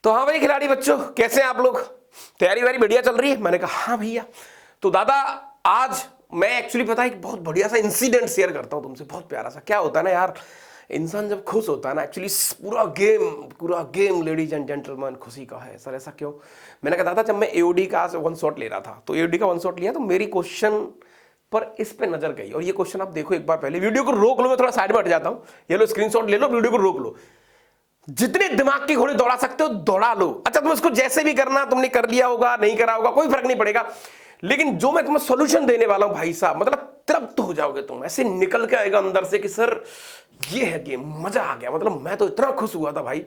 तो हाँ भाई खिलाड़ी बच्चों, कैसे हैं आप लोग? तैयारी वारी बढ़िया चल रही है? मैंने कहा हाँ भैया। तो दादा आज मैं एक्चुअली पता है एक बहुत बढ़िया सा इंसिडेंट शेयर करता हूँ तुमसे, बहुत प्यारा सा। क्या होता है ना यार, इंसान जब खुश होता है ना, एक्चुअली पूरा गेम लेडीज एंड जेंटलमैन खुशी का है। सर ऐसा क्यों? मैंने कहा दादा जब मैं एओडी का वन शॉट ले रहा था, तो एओडी का वन शॉट लिया तो मेरी क्वेश्चन पर इस पे नजर गई। और ये क्वेश्चन आप देखो एक बार, पहले वीडियो को रोक लो, मैं थोड़ा साइड में हट जाता हूँ, ये लो स्क्रीनशॉट ले लो, वीडियो को रोक लो। जितने दिमाग की घोड़ी दौड़ा सकते हो दौड़ा लो। अच्छा तुम इसको जैसे भी करना, तुमने कर लिया होगा नहीं करा होगा कोई फर्क नहीं पड़ेगा, लेकिन जो मैं तुम्हें सॉल्यूशन देने वाला हूं भाई साहब, मतलब तृप्त हो जाओगे तुम, ऐसे निकल के आएगा अंदर से कि सर ये है गेम, मजा आ गया। मतलब मैं तो इतना खुश हुआ था भाई,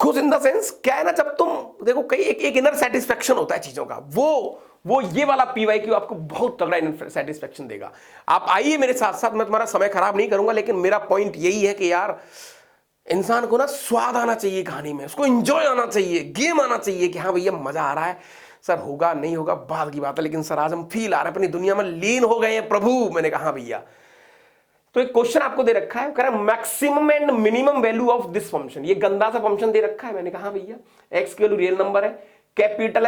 खुश इन द सेंस क्या है ना, जब तुम देखो कई एक इनर सेटिस्फेक्शन होता है चीजों का, वो ये वाला PYQ आपको बहुत तगड़ा इनर सेटिस्फेक्शन देगा। आप आइए मेरे साथ साथ, मैं तुम्हारा समय खराब नहीं करूंगा, लेकिन मेरा पॉइंट यही है कि यार इंसान को ना स्वाद आना चाहिए कहानी में, उसको एंजॉय आना चाहिए, गेम आना चाहिए कि हाँ भैया मजा आ रहा है। सर होगा नहीं होगा बाद की बात है, लेकिन सर आज हम फील आ रहे हैं, अपनी दुनिया में लीन हो गए हैं प्रभु। मैंने कहा हाँ भैया। तो एक क्वेश्चन आपको दे रखा है, कह रहा है maximum and minimum value of this function. ये गंदा सा फंक्शन दे रखा है। मैंने कहा हाँ भैया, एक्स की वैल्यू रियल नंबर है, कैपिटल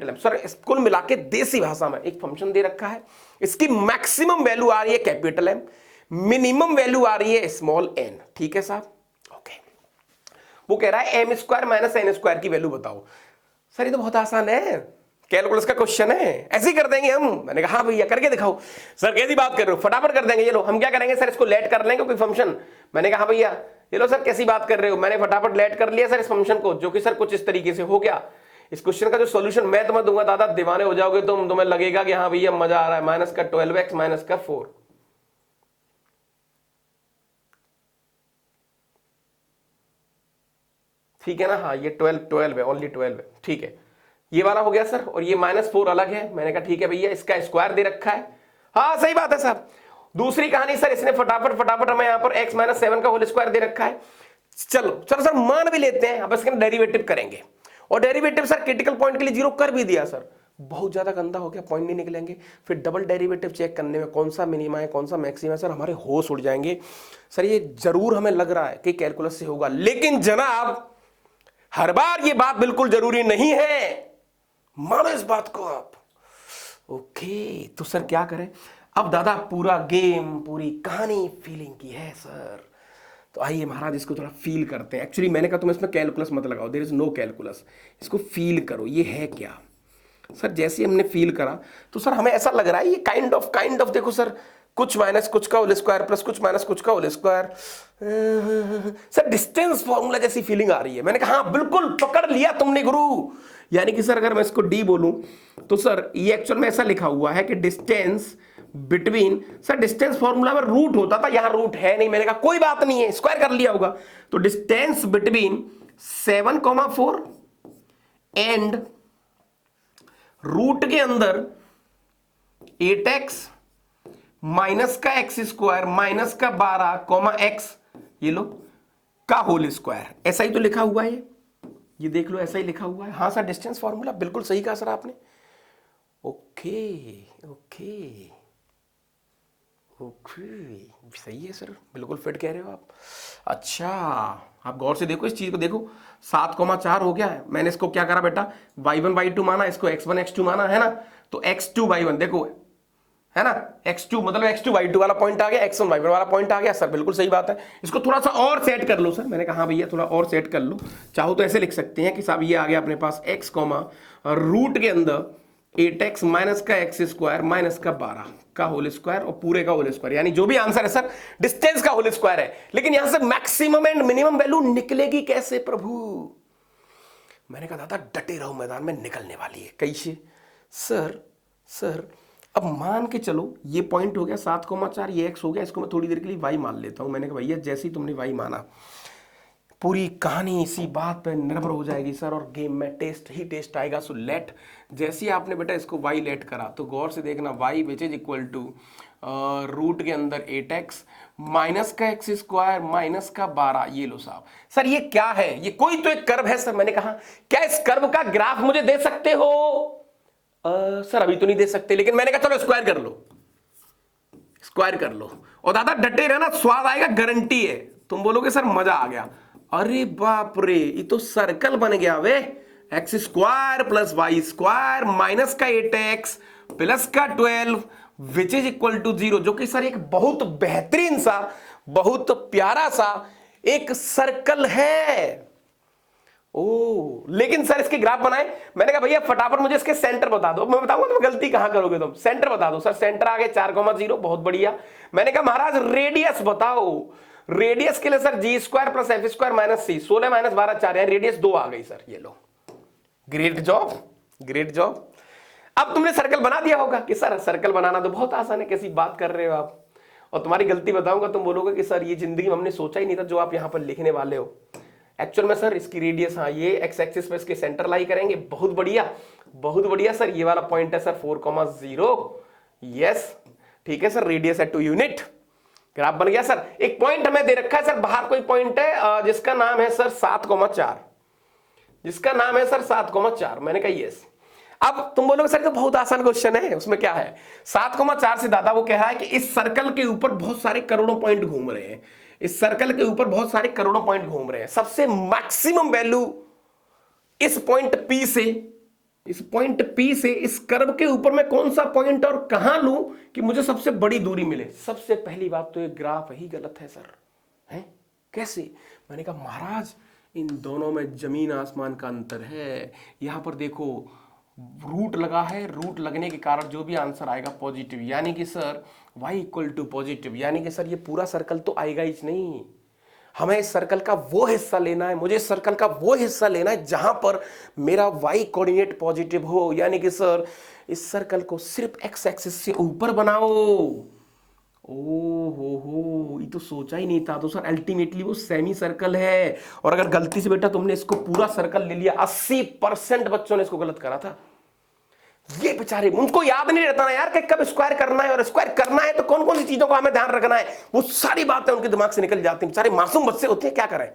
M। सर कुल मिला के देसी भाषा में एक फंक्शन दे रखा है, इसकी मैक्सिमम वैल्यू आ रही है कैपिटल M, मिनिमम वैल्यू आ रही है स्मॉल n। ठीक है साहब, ओके। वो कह रहा है m² - n² की वैल्यू बताओ। सर ये तो बहुत आसान है, कैलकुलस का क्वेश्चन है, ऐसे ही कर देंगे हम। मैंने कहा हाँ भैया करके दिखाओ। सर कैसी बात कर रहे हो? फटाफट कर देंगे। ये लो हम क्या करेंगे सर, इसको लेट कर लेंगे कोई फंक्शन। मैंने कहा हाँ भैया। ये लो सर कैसी बात कर रहे हो? मैंने फटाफट लेट कर लिया सर इस फंक्शन को, जो कि सर कुछ इस तरीके से हो गया। इस क्वेश्चन का जो सोल्यूशन मैं तुम्हें दूंगा दादा, दीवाने हो जाओगे तुम, तुम्हें लगेगा कि हाँ भैया मजा आ रहा है। -12x - 4। ठीक है ना? हाँ ये 12 है, ओनली 12 है। ठीक है, ये वाला हो गया सर, और ये -4 अलग है। मैंने कहा ठीक है भैया, इसका स्क्वायर दे रखा है। हाँ सही बात है साहब। दूसरी कहानी सर, इसने फटाफट हमें यहाँ पर x - 7 का होल स्क्वायर दे रखा है। चलो सर मान भी लेते हैं, अब इसका डेरिवेटिव करेंगे, और डेरिवेटिव सर क्रिटिकल पॉइंट के लिए 0 कर भी दिया। सर बहुत ज्यादा गंदा हो गया, पॉइंट नहीं निकलेंगे। फिर डबल डेरिवेटिव चेक करने में कौन सा मिनिमा है कौन सा मैक्सिमा है, सर हमारे होश उड़ जाएंगे। सर ये जरूर हमें लग रहा है कि कैलकुलस से होगा, लेकिन जनाब हर बार ये बात बिल्कुल जरूरी नहीं है, मानो इस बात को आप। ओके तो सर क्या करें अब? दादा पूरा गेम, पूरी कहानी फीलिंग की है सर, तो आइए महाराज इसको थोड़ा फील करते हैं। एक्चुअली मैंने कहा तुम इसमें कैलकुलस मत लगाओ, देयर इज नो कैलकुलस, इसको फील करो ये है क्या। सर जैसे हमने फील करा तो सर हमें ऐसा लग रहा है ये काइंड ऑफ देखो सर, कुछ माइनस कुछ का होल स्क्वायर प्लस कुछ माइनस कुछ का whole square, sir distance formula जैसी फीलिंग आ रही है। मैंने कहा हाँ बिल्कुल पकड़ लिया तुमने गुरु। यानी कि सर अगर मैं इसको d बोलूं तो सर ये एक्चुअल में ऐसा लिखा हुआ है कि distance between, sir distance formula में रूट होता था, यहां रूट है नहीं। मैंने कहा कोई बात नहीं है, स्क्वायर कर लिया होगा। तो डिस्टेंस बिटवीन 7,4 एंड रूट के अंदर 8x माइनस का x² माइनस का 12 x, ये लो का होल स्क्वायर। ऐसा ही तो लिखा हुआ है, ये देख लो ऐसा ही लिखा हुआ है। हाँ सर डिस्टेंस फॉर्मूला बिल्कुल सही कहा सर आपने। ओके ओके ओके सही है सर, बिल्कुल फिट कह रहे हो आप। अच्छा आप गौर से देखो इस चीज को, देखो 7,4 हो गया है। मैंने इसको क्या करा बेटा, y1 y2 माना, इसको x1 x2 माना है ना, तो x2 y1 देखो है ना, x2 मतलब x2 y2 वाला पॉइंट आ गया, x1 y1 वाला पॉइंट आ गया। सर बिल्कुल सही बात है, इसको थोड़ा सा और सेट कर लो। सर मैंने कहा हाँ भैया थोड़ा और सेट कर लो, चाहो तो ऐसे लिख सकते हैं कि साहब ये आ गया अपने पास x रूट के अंदर 8x माइनस का x² माइनस का 12 का होल स्क्वायर और पूरे का होल स्क्वायर, यानी जो भी आंसर है सर डिस्टेंस का होल स्क्वायर है। लेकिन यहां से मैक्सिमम एंड मिनिमम वैल्यू निकलेगी कैसे प्रभु? मैंने कहा दादा डटे रहो, मैदान में निकलने वाली है। कैसे? सर अब मान के चलो ये पॉइंट हो गया 7,4, ये x हो गया, इसको मैं थोड़ी देर के लिए y मान लेता हूं। मैंने कहा भैया जैसे ही तुमने y माना पूरी कहानी इसी बात पे निर्भर हो जाएगी सर, और गेम में टेस्ट आएगा। सो लेट, जैसे ही आपने बेटा इसको y लेट करा तो गौर से देखना y which is equal to root के अंदर 8x माइनस का x² माइनस का 12। ये लो साहब, सर ये क्या है? ये कोई तो एक कर्व है सर। मैंने कहा क्या इस कर्व का ग्राफ मुझे दे सकते हो? सर अभी तो नहीं दे सकते, लेकिन मैंने कहा चलो स्क्वायर कर लो। और दादा डटे रहना, स्वाद आएगा गारंटी है। तुम बोलोगे सर मजा आ गया। अरे बाप रे, ये तो सर्कल बन गया वे। X square plus y square minus का 8x प्लस का 12 विच इज इक्वल टू 0, जो कि सर एक बहुत बेहतरीन सा, बहुत प्यारा सा एक सर्कल है। ओ लेकिन सर इसके ग्राफ बनाए। मैंने कहा भैया फटाफट मुझे इसके सेंटर बता दो। मैं बताऊंगा तुम गलती कहां करोगे, तुम सेंटर बता दो। सर सेंटर आ गए 4,0, बहुत बढ़िया। मैंने कहा महाराज रेडियस बताओ। रेडियस के लिए sir g square plus f square minus c, 16 minus 12 4, radius 2 आ गई सर। ये लो, ग्रेट जॉब, ग्रेट जॉब। अब तुमने सर्कल बना दिया होगा कि सर सर्कल बनाना तो बहुत आसान है, कैसी बात कर रहे हो आप। और तुम्हारी गलती बताऊंगा, तुम बोलोगे कि सर ये जिंदगी में हमने सोचा ही नहीं था जो आप यहां पर लिखने वाले हो। एक्चुअल में सर इसकी रेडियस, हाँ ये एक्स एक्सिस पे इसके सेंटर लाई करेंगे। बहुत बढ़िया, बहुत बढ़िया सर। ये वाला पॉइंट है सर 4,0। यस ठीक है सर, रेडियस है 2 यूनिट। ग्राफ बन गया सर। एक पॉइंट हमें दे रखा है सर, बाहर कोई पॉइंट है जिसका नाम है सर 7,4, जिसका नाम है सर 7,4। मैंने कहा यस। अब तुम बोलोगे सर तो बहुत आसान क्वेश्चन है, उसमें क्या है। 7,4 से दादा वो कह रहा है कि इस सर्कल के ऊपर बहुत सारे करोड़ों पॉइंट घूम रहे हैं। इस सर्कल के ऊपर बहुत सारे करोड़ों पॉइंट घूम रहे हैं। सबसे मैक्सिमम वैल्यू इस पॉइंट P से, इस पॉइंट P से इस कर्व के ऊपर मैं कौन सा पॉइंट और कहां लूं कि मुझे सबसे बड़ी दूरी मिले। सबसे पहली बात तो ये ग्राफ ही गलत है सर। हैं कैसे? मैंने कहा महाराज इन दोनों में जमीन आसमान का अंतर है। यहां पर देखो रूट लगा है, रूट लगने के कारण जो भी आंसर आएगा पॉजिटिव, यानी कि sir y equal to positive, यानी कि सर ये पूरा सर्कल तो आएगा ही नहीं। हमें इस सर्कल का वो हिस्सा लेना है, मुझे इस सर्कल का वो हिस्सा लेना है जहां पर मेरा y कोऑर्डिनेट पॉजिटिव हो। यानी कि सर इस सर्कल को सिर्फ x एक्सिस से ऊपर बनाओ। हो ये तो सोचा ही नहीं था। तो सर अल्टीमेटली वो सेमी सर्कल है। और अगर गलती से बेटा तुमने इसको पूरा सर्कल ले लिया, 80% बच्चों ने इसको गलत करा था। ये बेचारे, उनको याद नहीं रहता ना यार कि कब स्क्वायर करना है, और स्क्वायर करना है तो कौन कौन सी चीजों का हमें ध्यान रखना है। वो सारी बातें उनके दिमाग से निकल जाती हैं। बेचारे मासूम बच्चे होते हैं, क्या करें।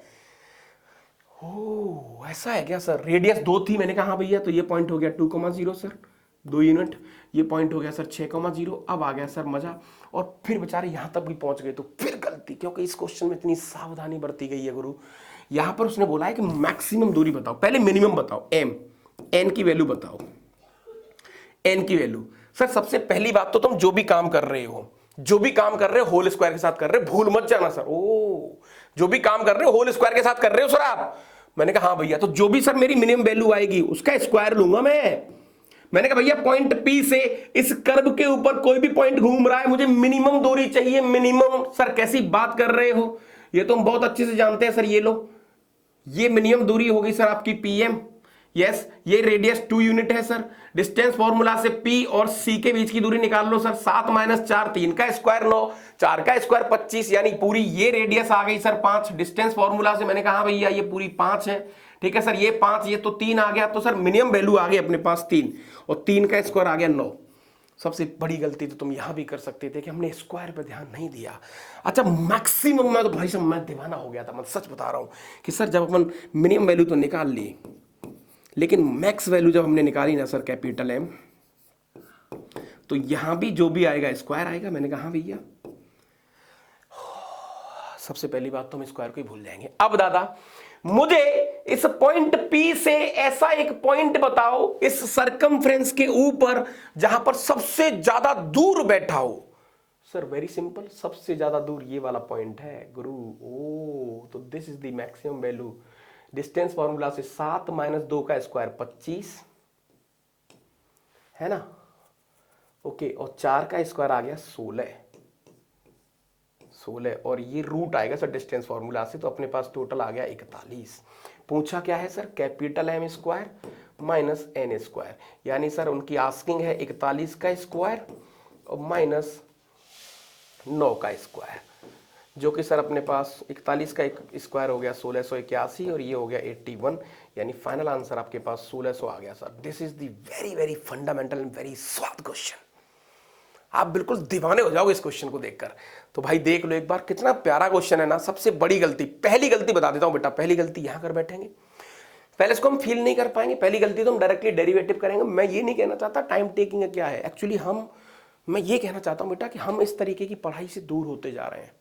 ओ ऐसा है क्या सर। रेडियस 2 थी, मैंने कहा हाँ भैया, तो ये पॉइंट हो गया 2,0 सर, 2 यूनिट। ये पॉइंट हो गया सर 6,0। अब आ गया सर मजा। और फिर बेचारे यहां तक भी पहुंच गए तो फिर गलती, क्योंकि इस क्वेश्चन में इतनी सावधानी बरती गई है गुरु। यहां पर उसने बोला है कि मैक्सिमम दूरी बताओ, पहले मिनिमम बताओ, एन की वैल्यू बताओ, एन की वैल्यू। सर सबसे पहली बात तो तुम जो भी काम कर रहे हो, जो भी काम कर रहे हो होल स्क्वायर के साथ कर रहे हो, भूल मत जाना सर। ओ जो भी काम कर रहे हो होल स्क्वायर के साथ कर रहे हो सर आप। मैंने कहा हाँ भैया, तो जो भी सर मेरी मिनिमम वैल्यू आएगी उसका स्क्वायर लूंगा मैं। मैंने कहा भैया पॉइंट P से इस कर्व के ऊपर कोई भी पॉइंट घूम रहा है, मुझे मिनिमम दूरी चाहिए, मिनिमम। सर कैसी बात कर रहे हो, ये तुम बहुत अच्छे से जानते हैं सर। ये लो, ये मिनिमम दूरी होगी सर आपकी PM। यस ये रेडियस 2 यूनिट है सर। डिस्टेंस फॉर्मूला से P और C के बीच की दूरी निकाल लो सर। 7 माइनस 4, 3 का स्क्वायर 9, 4 का स्क्वायर 25, यानी पूरी ये रेडियस आ गई सर 5। डिस्टेंस फॉर्मूला से मैंने कहा भैया ये पूरी 5 है, ठीक है सर। ये 5, ये तो 3 आ गया, तो सर मिनिमम वैल्यू आ गई अपने पास 3, और 3 का स्क्वायर आ गया 9। सबसे बड़ी गलती तो तुम यहां भी कर सकते थे कि हमने स्क्वायर पे ध्यान नहीं दिया। अच्छा मैक्सिमम में तो भाई साहब मैं दीवाना हो गया था। मैं सच बता रहा हूं कि सर जब अपन मिनिमम वैल्यू तो निकाल ली, लेकिन मैक्स वैल्यू जब हमने निकाली ना सर कैपिटल M, तो यहां भी जो भी आएगा स्क्वायर आएगा। मैंने कहा भैया सबसे पहली बात तो हम स्क्वायर को ही भूल जाएंगे। अब दादा मुझे इस पॉइंट P से ऐसा एक पॉइंट बताओ इस सरकमफ्रेंस के ऊपर जहां पर सबसे ज्यादा दूर बैठा हो। सर वेरी सिंपल, सबसे ज्यादा दूर ये वाला पॉइंट है गुरु। ओ तो this is the maximum value. Distance formula से 7 माइनस 2 का स्क्वायर 25 है ना, ओके। और 4 का स्क्वायर आ गया 16, और ये रूट आएगा सर डिस्टेंस फॉर्मूला से, तो अपने पास टोटल आ गया 41। पूछा क्या है sir, capital M square minus N square, यानी सर उनकी आस्किंग है 41 का स्क्वायर और माइनस 9 का स्क्वायर, जो कि सर अपने पास 41 का स्क्वायर हो गया 1681 और ये हो गया 81, यानी फाइनल आंसर आपके पास 1600 आ गया sir. This is the very very fundamental and very स्वाद क्वेश्चन। आप बिल्कुल दीवाने हो जाओगे इस क्वेश्चन को देखकर। तो भाई देख लो एक बार, कितना प्यारा क्वेश्चन है ना। सबसे बड़ी गलती, पहली गलती बता देता हूं बेटा, पहली गलती यहां कर बैठेंगे, पहले इसको हम फील नहीं कर पाएंगे। पहली गलती तो हम डायरेक्टली डेरिवेटिव करेंगे। मैं ये नहीं कहना चाहता टाइम टेकिंग है क्या है, एक्चुअली मैं ये कहना चाहता हूं बेटा कि हम इस तरीके की पढ़ाई से दूर होते जा रहे हैं।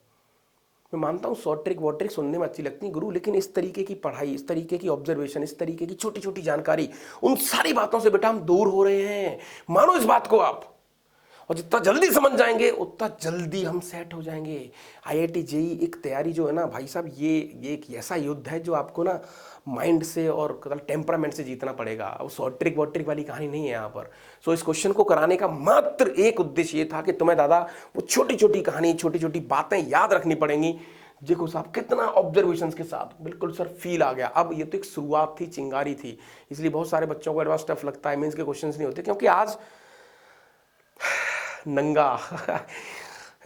मैं मानता हूँ शॉर्ट ट्रिक वॉट ट्रिक सुनने में अच्छी लगती है गुरु, लेकिन इस तरीके की पढ़ाई, इस तरीके की ऑब्जर्वेशन, इस तरीके की छोटी छोटी जानकारी, उन सारी बातों से बेटा हम दूर हो रहे हैं। मानो इस बात को आप, और जितना जल्दी समझ जाएंगे उतना जल्दी हम सेट हो जाएंगे। IIT JEE एक तैयारी जो है ना भाई साहब, ये एक ऐसा युद्ध है जो आपको ना माइंड से और टेम्परामेंट से जीतना पड़ेगा। अब शॉर्ट ट्रिक वॉट ट्रिक वाली कहानी नहीं है यहाँ पर। सो इस क्वेश्चन को कराने का मात्र एक उद्देश्य ये था कि तुम्हें दादा वो छोटी छोटी कहानी, छोटी छोटी बातें याद रखनी पड़ेंगी। देखो साहब कितना ऑब्जर्वेशंस के साथ, बिल्कुल सर फील आ गया। अब ये तो एक शुरुआत थी, चिंगारी थी, इसलिए बहुत सारे बच्चों को एडवांस टफ लगता है, मीन्स के क्वेश्चन नहीं होते, क्योंकि आज नंगा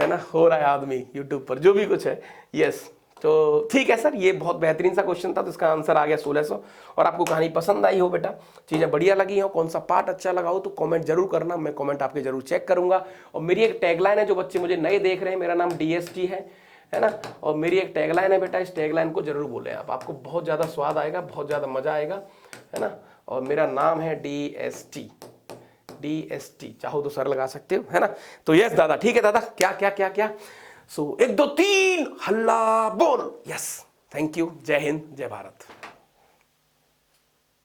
है ना हो रहा है आदमी यूट्यूब पर, जो भी कुछ है। यस, तो ठीक है सर, ये बहुत बेहतरीन सा क्वेश्चन था, तो इसका आंसर आ गया 1600। और आपको कहानी पसंद आई हो बेटा, चीज़ें बढ़िया लगी हो, कौन सा पार्ट अच्छा लगा हो, तो कमेंट जरूर करना, मैं कमेंट आपके जरूर चेक करूंगा। और मेरी एक टैगलाइन है, जो बच्चे मुझे नए देख रहे हैं, मेरा नाम DST है ना, और मेरी एक टैगलाइन है बेटा, इस टैगलाइन को जरूर बोलें आप, आपको बहुत ज़्यादा स्वाद आएगा, बहुत ज़्यादा मजा आएगा, है ना। और मेरा नाम है DST, चाहो तो सर लगा सकते हो, है ना। तो यस दादा, ठीक है दादा, क्या क्या क्या क्या, सो 1 2 3 हल्ला बोल। यस, थैंक यू, जय हिंद, जय भारत।